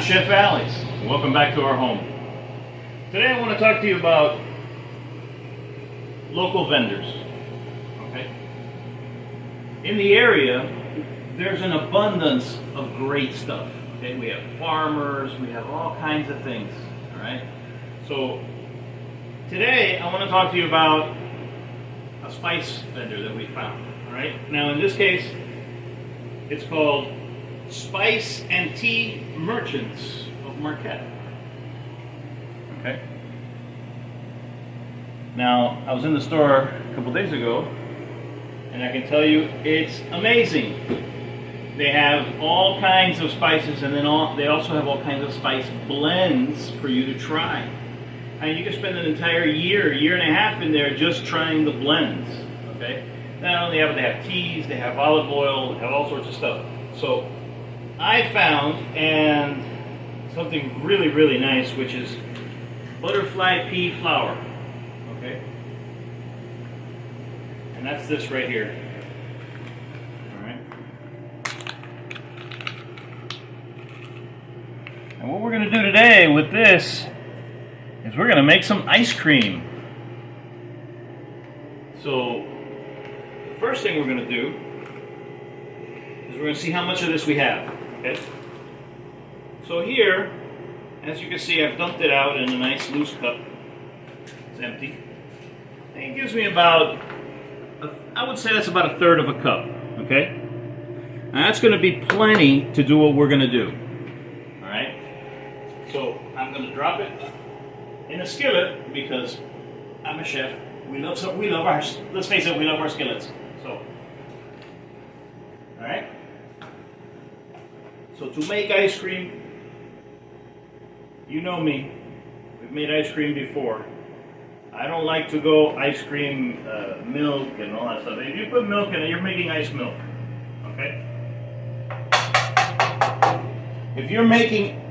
Chef Alex. Welcome back to our home. Today I want to talk to you about local vendors. Okay? In the area, there's an abundance of great stuff. Okay? We have farmers, we have all kinds of things. All right? So today I want to talk to you about a spice vendor that we found. All right? Now in this case, it's called Spice and Tea Merchants of Marquette. Okay. Now, I was in the store a couple days ago, and I can tell you it's amazing. They have all kinds of spices, and then they also have all kinds of spice blends for you to try. And you can spend an entire year and a half in there just trying the blends. Okay. Not only they have teas, they have olive oil, they have all sorts of stuff. So I found something really, really nice, which is butterfly pea flour. Okay? And that's this right here. Alright? And what we're going to do today with this is we're going to make some ice cream. So, the first thing we're going to do is we're going to see how much of this we have. Okay. So here, as you can see, I've dumped it out in a nice loose cup. It's empty. And it gives me about, I would say that's about a third of a cup. Okay? Now that's going to be plenty to do what we're going to do. Alright? So I'm going to drop it in a skillet because I'm a chef. Let's face it, we love our skillets. So, alright? So to make ice cream, you know me, we've made ice cream before. I don't like to go ice cream, milk and all that stuff. If you put milk in it, you're making ice milk, okay? If you're making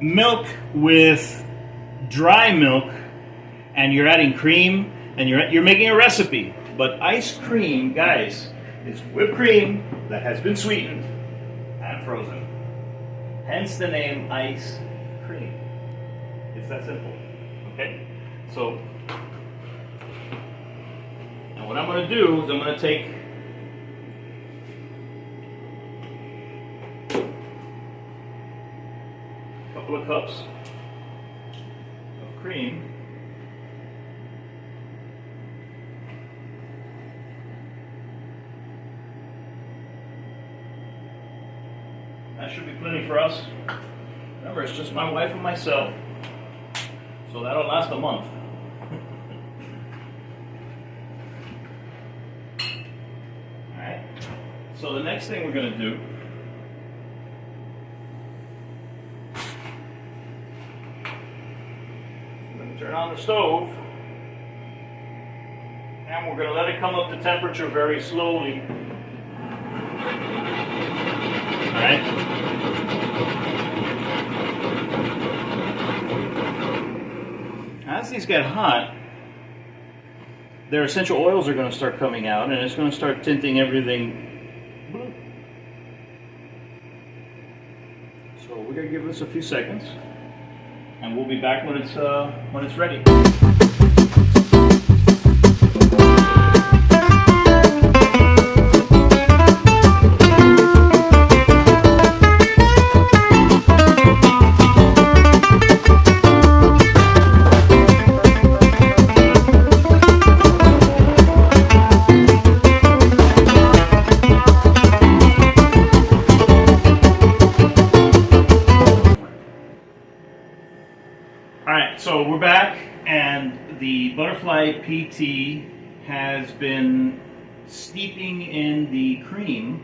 milk with dry milk and you're adding cream and you're making a recipe, but ice cream, guys, is whipped cream that has been sweetened and frozen. Hence the name ice cream. It's that simple. Okay? So, now what I'm going to do is I'm going to take a couple of cups of cream. That should be plenty for us. Remember, it's just my wife and myself, so that'll last a month. Alright, so the next thing we're going to do we're going to turn on the stove and we're going to let it come up to temperature very slowly. Alright? As these get hot, their essential oils are going to start coming out and it's going to start tinting everything blue. So we're going to give this a few seconds and we'll be back when it's ready. Alright, so we're back and the butterfly pea tea has been steeping in the cream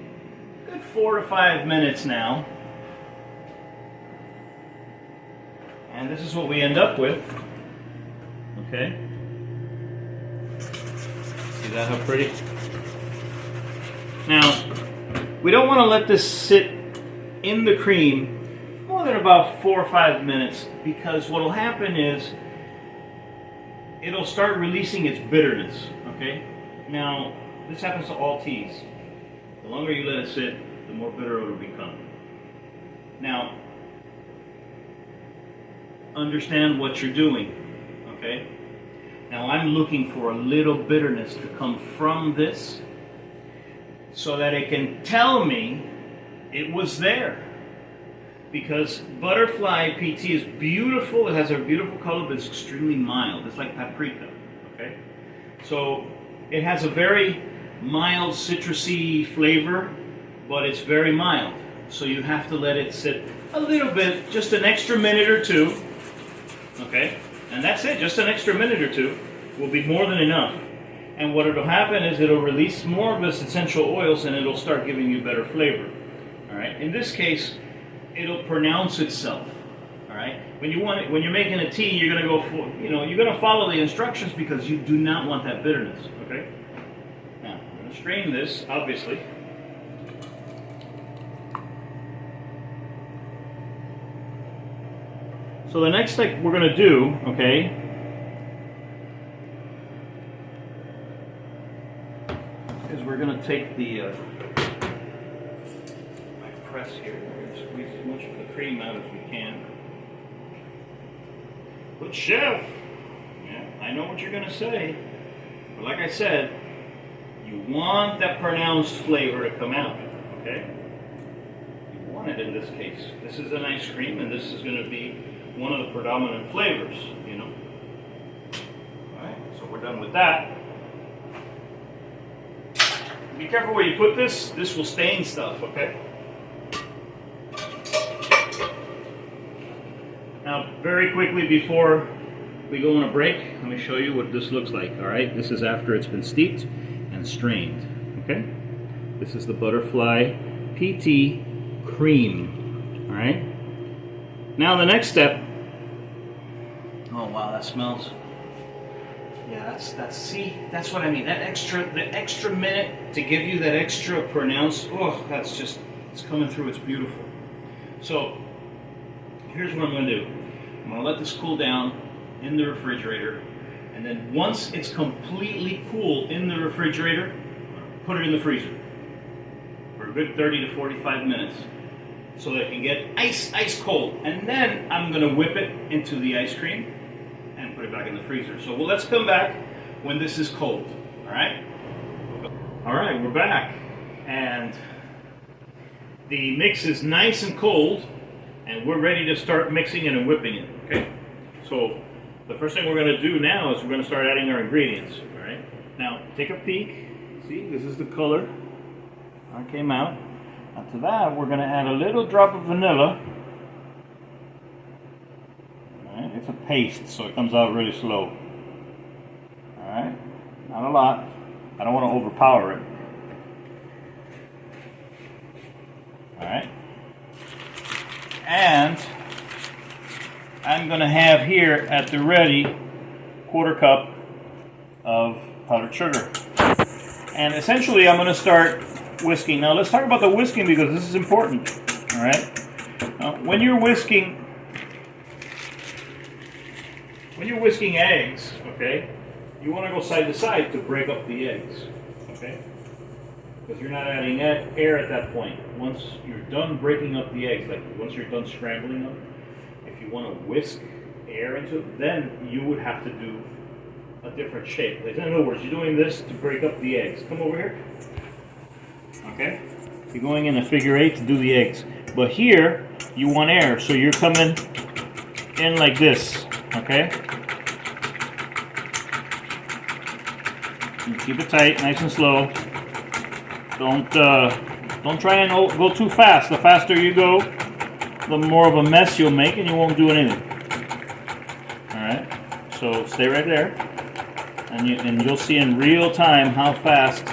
a good 4 to 5 minutes now. And this is what we end up with. Okay? See that, how pretty? Now, we don't want to let this sit in the cream more than about 4 or 5 minutes, because what will happen is it'll start releasing its bitterness. Okay? Now, this happens to all teas. The longer you let it sit, the more bitter it will become. Now, understand what you're doing, okay? Now I'm looking for a little bitterness to come from this so that it can tell me it was there. Because Butterfly PT is beautiful, it has a beautiful color, but it's extremely mild. It's like paprika, okay? So it has a very mild citrusy flavor, but it's very mild. So you have to let it sit a little bit, just an extra minute or two, okay? And that's it, just an extra minute or two will be more than enough. And what it'll happen is it'll release more of its essential oils and it'll start giving you better flavor. All right. In this case, it'll pronounce itself. All right. When you're making a tea, you're gonna go for, you're gonna follow the instructions because you do not want that bitterness. Okay. Now I'm gonna strain this, obviously. So the next thing we're gonna do, okay, is we're going to take the my press here, we're going to squeeze as much of the cream out as we can. But chef, yeah, I know what you're going to say, but like I said, you want that pronounced flavor to come out, okay? You want it in this case. This is an ice cream, and this is going to be one of the predominant flavors, All right, so we're done with that. Be careful where you put this. This will stain stuff, okay? Now, very quickly before we go on a break, let me show you what this looks like, all right? This is after it's been steeped and strained, okay? This is the Butterfly PT Cream, all right? Now the next step, oh wow, that smells. Yeah, that's what I mean. The extra minute to give you that extra pronounced, it's coming through, it's beautiful. So, here's what I'm gonna do. I'm gonna let this cool down in the refrigerator, and then once it's completely cool in the refrigerator, put it in the freezer for a good 30 to 45 minutes so that it can get ice cold. And then I'm gonna whip it into the ice cream and put it back in the freezer. So let's come back when this is cold, all right? All right, we're back. And the mix is nice and cold, and we're ready to start mixing it and whipping it, okay? So the first thing we're gonna do now is we're gonna start adding our ingredients, all right? Now, take a peek. See, this is the color that came out. Now to that, we're gonna add a little drop of vanilla. It's a paste, so it comes out really slow. Alright? Not a lot. I don't want to overpower it. Alright? And I'm going to have here at the ready 1/4 cup of powdered sugar. And essentially I'm going to start whisking. Now let's talk about the whisking because this is important. Alright? Now, when you're whisking eggs, okay, you want to go side to side to break up the eggs, okay? Because you're not adding air at that point. Once you're done breaking up the eggs, like once you're done scrambling them, if you want to whisk air into it, then you would have to do a different shape. In other words, you're doing this to break up the eggs. Come over here. Okay? You're going in a figure 8 to do the eggs. But here, you want air, so you're coming in like this. Okay? You keep it tight, nice and slow. Don't try and go too fast. The faster you go, the more of a mess you'll make, and you won't do anything. All right. So stay right there, and you'll see in real time how fast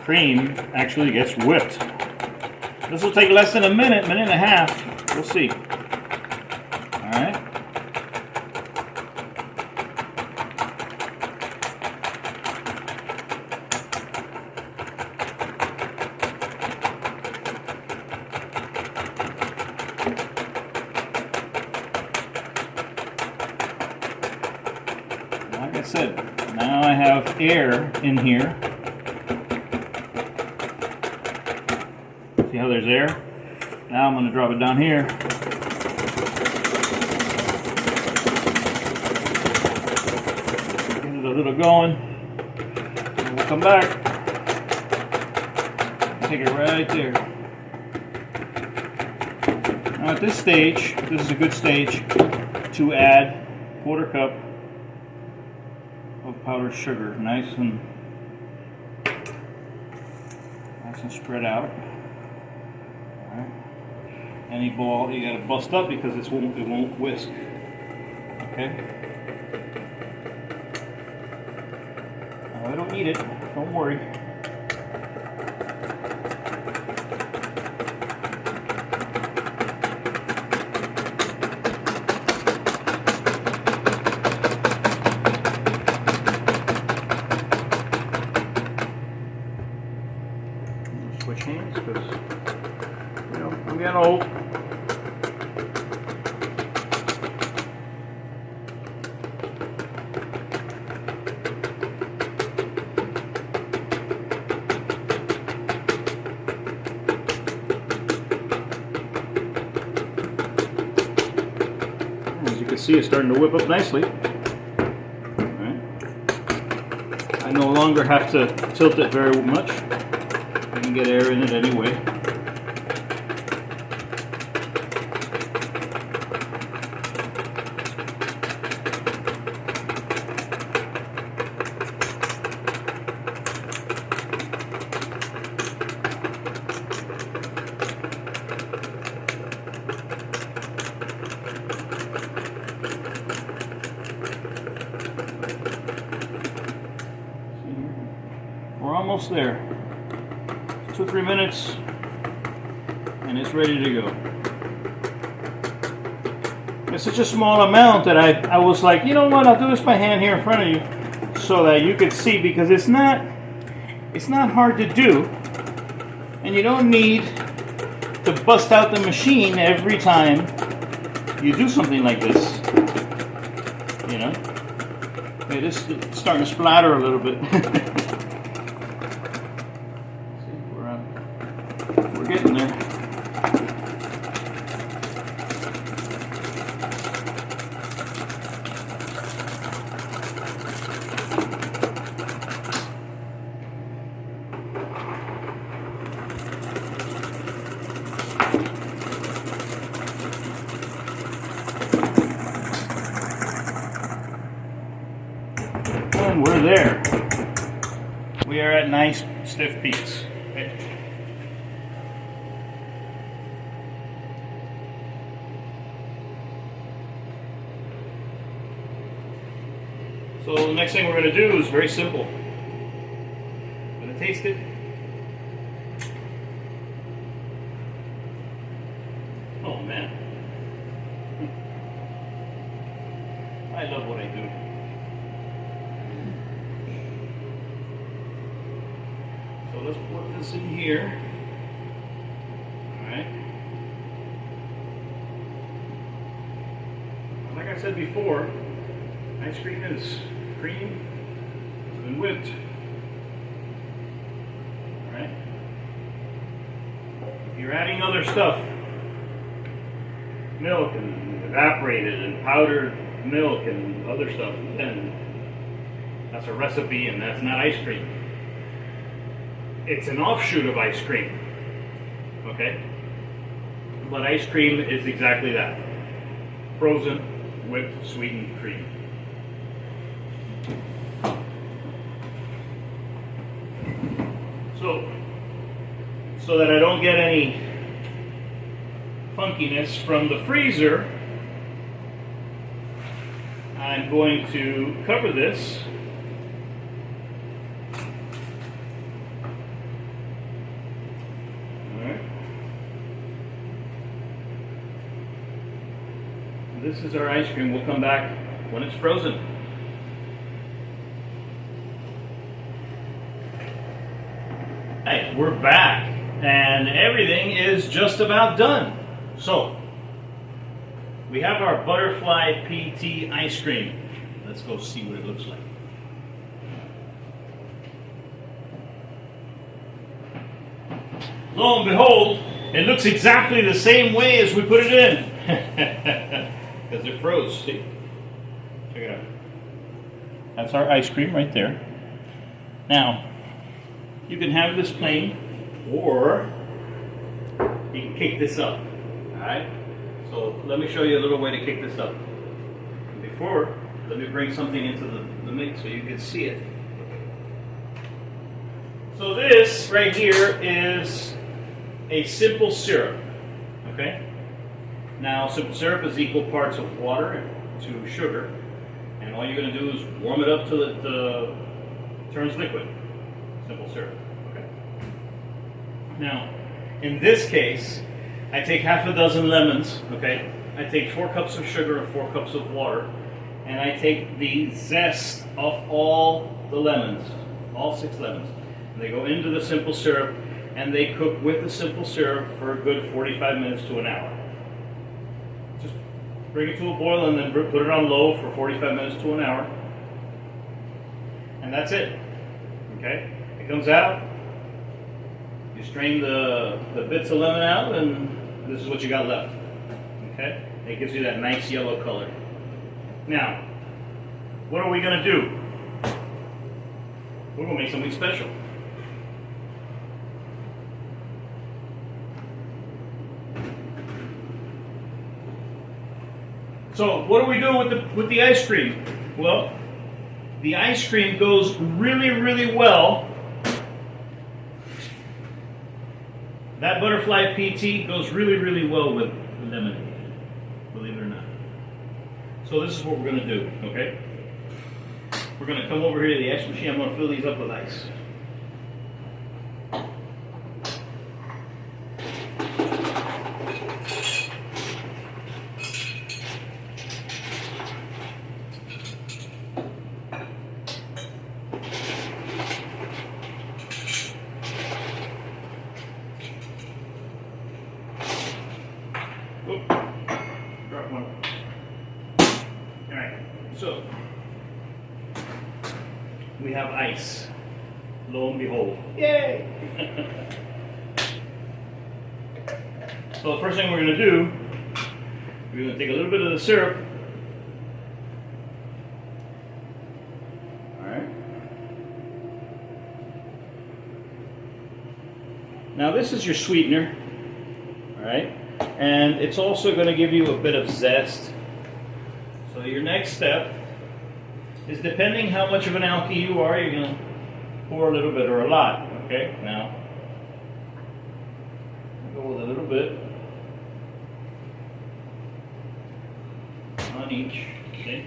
cream actually gets whipped. This will take less than a minute and a half. We'll see. All right. Like I said, now I have air in here. See how there's air? Now I'm going to drop it down here. a little going. And we'll come back. Take it right there. Now at this stage, this is a good stage to add 1/4 cup of powdered sugar, nice and spread out. All right. Any ball you gotta bust up because it won't whisk. Okay. I don't need it. Don't worry. Switch hands because I'm getting old. As you can see, it's starting to whip up nicely. All right. I no longer have to tilt it very much. I can get air in it anyway. We're almost there. 2 or 3 minutes and it's ready to go. It's such a small amount that I was like, you know what, I'll do this by hand here in front of you so that you can see, because it's not hard to do, and you don't need to bust out the machine every time you do something like this. You know? Okay, this is starting to splatter a little bit. We're getting there. And we're there. We are at nice stiff peaks. Okay. So the next thing we're going to do is very simple. I'm going to taste it. Oh man. I love what I do. So let's put this in here. Alright. Like I said before, ice cream is cream has been whipped. Alright? If you're adding other stuff, milk and evaporated and powdered milk and other stuff, then that's a recipe and that's not ice cream. It's an offshoot of ice cream. Okay? But ice cream is exactly that. Frozen, whipped, sweetened cream. So that I don't get any funkiness from the freezer, I'm going to cover this This is our ice cream. We'll come back when it's frozen. Hey, we're back, and everything is just about done. So, we have our butterfly PT ice cream. Let's go see what it looks like. Lo and behold, it looks exactly the same way as we put it in. Because it froze, see? Check it out. That's our ice cream right there. Now, you can have this plain, or you can kick this up. Alright? So let me show you a little way to kick this up. Before, let me bring something into the mix so you can see it. So this right here is a simple syrup. Okay? Now, simple syrup is equal parts of water to sugar. And all you're going to do is warm it up till it turns liquid. Simple syrup. Okay. Now, in this case, I take half a dozen lemons. Okay. I take 4 cups of sugar and 4 cups of water, and I take the zest off all the lemons, all 6 lemons. And they go into the simple syrup, and they cook with the simple syrup for a good 45 minutes to an hour. Just bring it to a boil and then put it on low for 45 minutes to an hour. And that's it. Okay? It comes out. You strain the bits of lemon out, and this is what you got left. Okay? It gives you that nice yellow color. Now, what are we going to do? We're going to make something special. So, what do we do with the ice cream? Well, the ice cream goes really, really well. That butterfly PT goes really, really well with lemonade, believe it or not. So this is what we're going to do, okay? We're going to come over here to the ice machine. I'm going to fill these up with ice. Oop, drop one. Alright, so we have ice. Lo and behold. Yay! So the first thing we're going to do, we're going to take a little bit of the syrup. Alright. Now this is your sweetener. Alright. And it's also going to give you a bit of zest. So your next step is, depending how much of an alky you are, you're going to pour a little bit or a lot. Okay, now go with a little bit on each. Okay,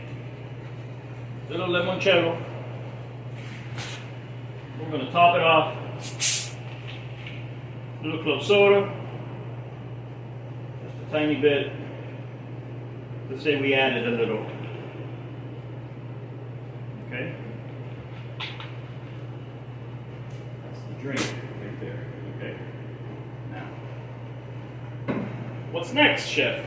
little limoncello. We're going to top it off. A little club soda. Tiny bit. Let's say we added a little. Okay? That's the drink right there. Okay? Now, what's next, chef?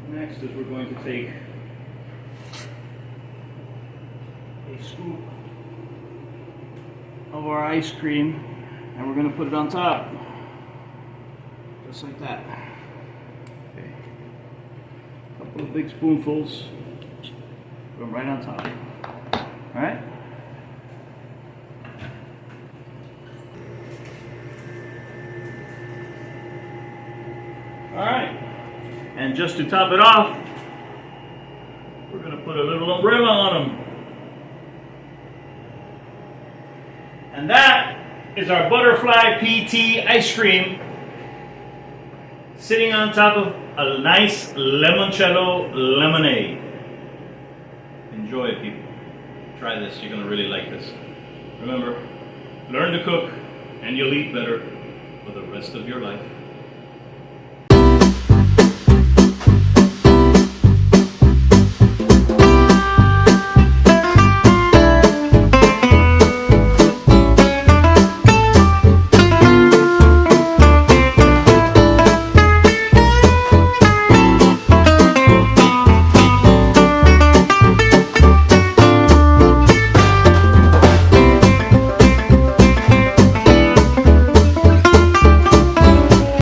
Next is we're going to take a scoop of our ice cream and we're going to put it on top, just like that. Okay. A couple of big spoonfuls, put them right on top. All right. All right. And just to top it off, we're going to put a little umbrella on them. And that is our butterfly PT ice cream sitting on top of a nice limoncello lemonade. Enjoy it, people. Try this. You're going to really like this. Remember, learn to cook and you'll eat better for the rest of your life.